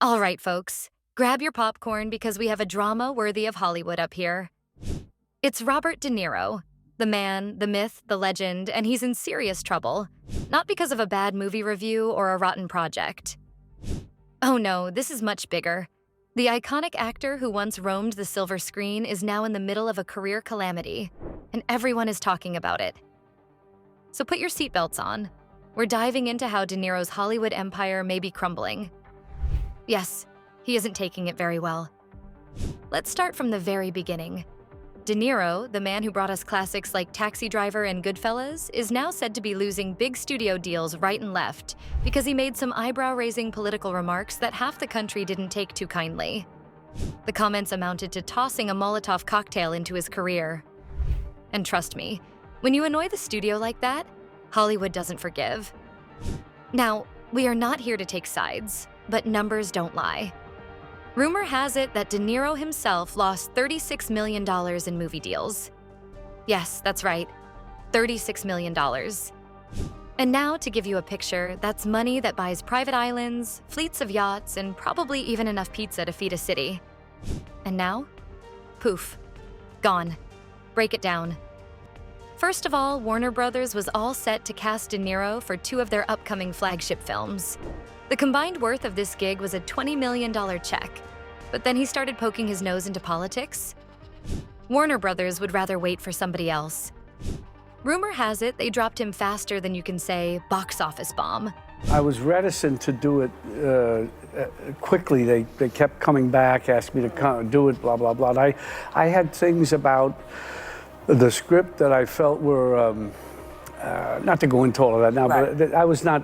All right, folks, grab your popcorn because we have a drama worthy of Hollywood up here. It's Robert De Niro, the man, the myth, the legend, and he's in serious trouble. Not because of a bad movie review or a rotten project. Oh no, this is much bigger. The iconic actor who once roamed the silver screen is now in the middle of a career calamity, and everyone is talking about it. So put your seatbelts on. We're diving into how De Niro's Hollywood empire may be crumbling. Yes, he isn't taking it very well. Let's start from the very beginning. De Niro, the man who brought us classics like Taxi Driver and Goodfellas, is now said to be losing big studio deals right and left because he made some eyebrow-raising political remarks that half the country didn't take too kindly. The comments amounted to tossing a Molotov cocktail into his career. And trust me, when you annoy the studio like that, Hollywood doesn't forgive. Now, we are not here to take sides, but numbers don't lie. Rumor has it that De Niro himself lost $36 million in movie deals. Yes, that's right, $36 million. And now, to give you a picture, that's money that buys private islands, fleets of yachts, and probably even enough pizza to feed a city. And now? Poof. Gone. Break it down. First of all, Warner Brothers was all set to cast De Niro for two of their upcoming flagship films. The combined worth of this gig was a $20 million check, but then he started poking his nose into politics. Warner Brothers would rather wait for somebody else. Rumor has it they dropped him faster than you can say box office bomb. I was reticent to do it quickly. They kept coming back, asked me to do it, blah, blah, blah. And I had things about the script that I felt were, not to go into all of that now, Right. but I was not,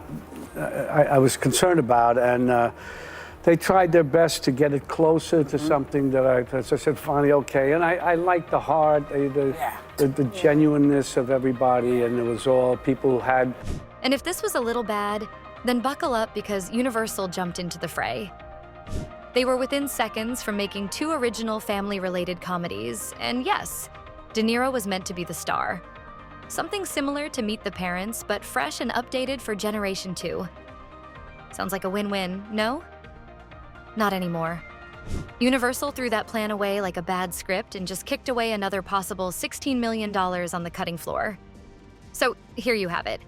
I was concerned about, and they tried their best to get it closer to something that I said, finally, okay. And I liked the heart, the genuineness of everybody, and it was all people who had. And if this was a little bad, then buckle up because Universal jumped into the fray. They were within seconds from making two original family-related comedies, and yes, De Niro was meant to be the star. Something similar to Meet the Parents, but fresh and updated for Generation 2. Sounds like a win-win, no? Not anymore. Universal threw that plan away like a bad script and just kicked away another possible $16 million on the cutting floor. So here you have it.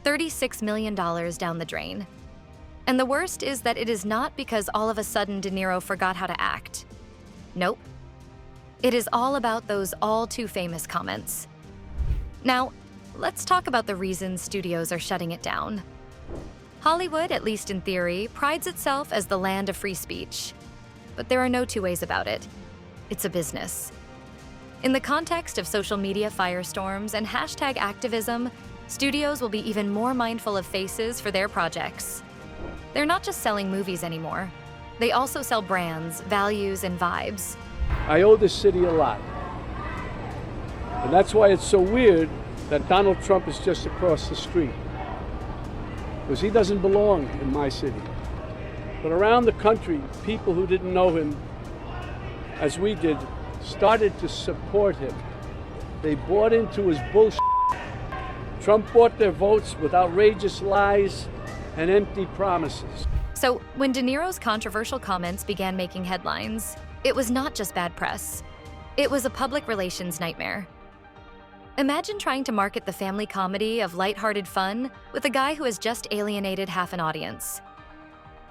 $36 million down the drain. And the worst is that it is not because all of a sudden De Niro forgot how to act. Nope. It is all about those all-too-famous comments. Now, let's talk about the reasons studios are shutting it down. Hollywood, at least in theory, prides itself as the land of free speech. But there are no two ways about it. It's a business. In the context of social media firestorms and hashtag activism, studios will be even more mindful of faces for their projects. They're not just selling movies anymore. They also sell brands, values, and vibes. I owe this city a lot. And that's why it's so weird that Donald Trump is just across the street. Because he doesn't belong in my city. But around the country, people who didn't know him, as we did, started to support him. They bought into his bullshit. Trump bought their votes with outrageous lies and empty promises. So when De Niro's controversial comments began making headlines, it was not just bad press. It was a public relations nightmare. Imagine trying to market the family comedy of lighthearted fun with a guy who has just alienated half an audience.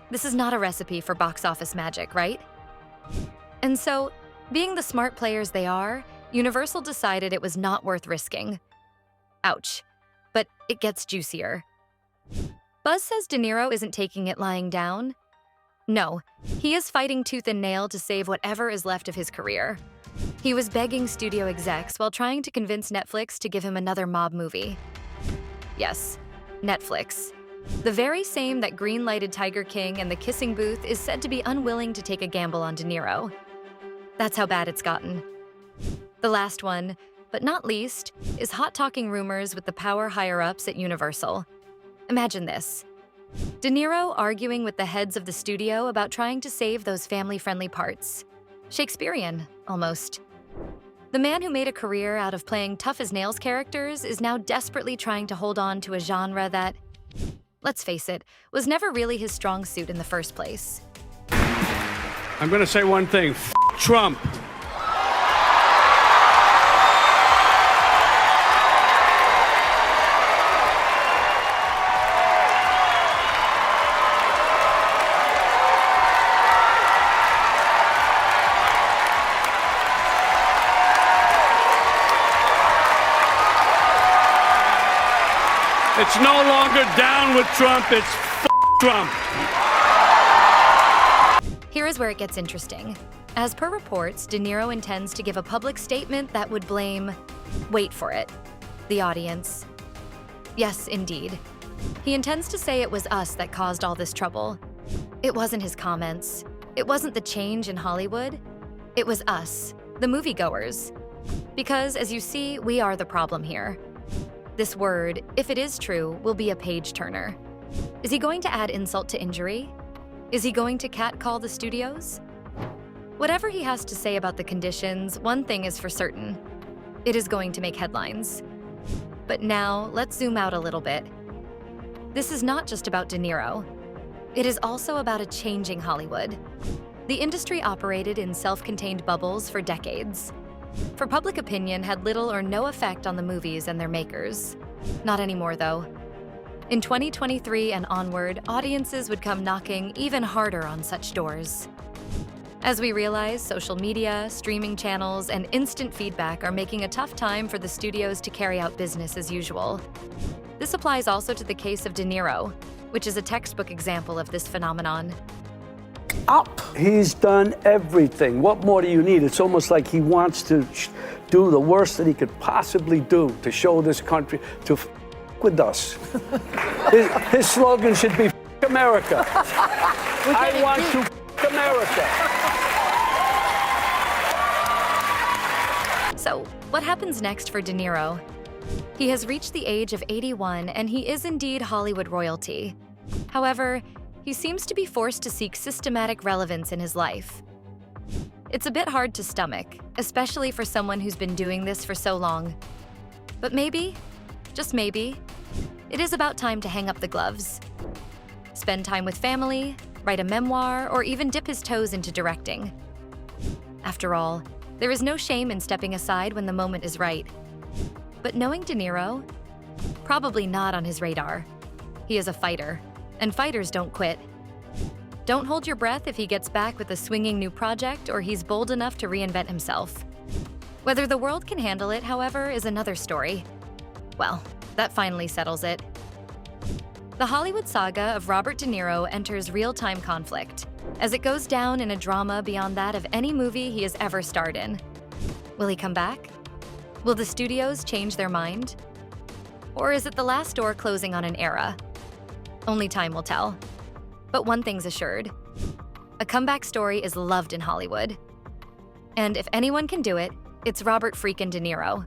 This is not a recipe for box office magic, right? And so, being the smart players they are, Universal decided it was not worth risking. Ouch. But it gets juicier. Buzz says De Niro isn't taking it lying down. No, he is fighting tooth and nail to save whatever is left of his career. He was begging studio execs while trying to convince Netflix to give him another mob movie. Yes, Netflix. The very same that green-lighted Tiger King and The Kissing Booth is said to be unwilling to take a gamble on De Niro. That's how bad it's gotten. The last one, but not least, is hot-talking rumors with the power higher-ups at Universal. Imagine this. De Niro arguing with the heads of the studio about trying to save those family-friendly parts. Shakespearean, almost. The man who made a career out of playing tough-as-nails characters is now desperately trying to hold on to a genre that, let's face it, was never really his strong suit in the first place. I'm going to say one thing. Trump. It's no longer down with Trump, it's Trump. Here is where it gets interesting. As per reports, De Niro intends to give a public statement that would blame, wait for it, the audience. Yes, indeed. He intends to say it was us that caused all this trouble. It wasn't his comments. It wasn't the change in Hollywood. It was us, the moviegoers. Because, as you see, we are the problem here. This word, if it is true, will be a page-turner. Is he going to add insult to injury? Is he going to catcall the studios? Whatever he has to say about the conditions, one thing is for certain. It is going to make headlines. But now, let's zoom out a little bit. This is not just about De Niro. It is also about a changing Hollywood. The industry operated in self-contained bubbles for decades. For public opinion had little or no effect on the movies and their makers. Not anymore, though. In 2023 and onward, audiences would come knocking even harder on such doors. As we realize, social media, streaming channels, and instant feedback are making a tough time for the studios to carry out business as usual. This applies also to the case of De Niro, which is a textbook example of this phenomenon. Up. He's done everything. What more do you need? It's almost like he wants to do the worst that he could possibly do to show this country to with us. His slogan should be America. I want to America. So, what happens next for De Niro? He has reached the age of 81 and he is indeed Hollywood royalty. However, he seems to be forced to seek systematic relevance in his life. It's a bit hard to stomach, especially for someone who's been doing this for so long. But maybe, just maybe, it is about time to hang up the gloves. Spend time with family, write a memoir, or even dip his toes into directing. After all, there is no shame in stepping aside when the moment is right. But knowing De Niro, probably not on his radar. He is a fighter, and fighters don't quit. Don't hold your breath if he gets back with a swinging new project or he's bold enough to reinvent himself. Whether the world can handle it, however, is another story. Well, that finally settles it. The Hollywood saga of Robert De Niro enters real-time conflict, as it goes down in a drama beyond that of any movie he has ever starred in. Will he come back? Will the studios change their mind? Or is it the last door closing on an era? Only time will tell. But one thing's assured. A comeback story is loved in Hollywood. And if anyone can do it, it's Robert freaking De Niro.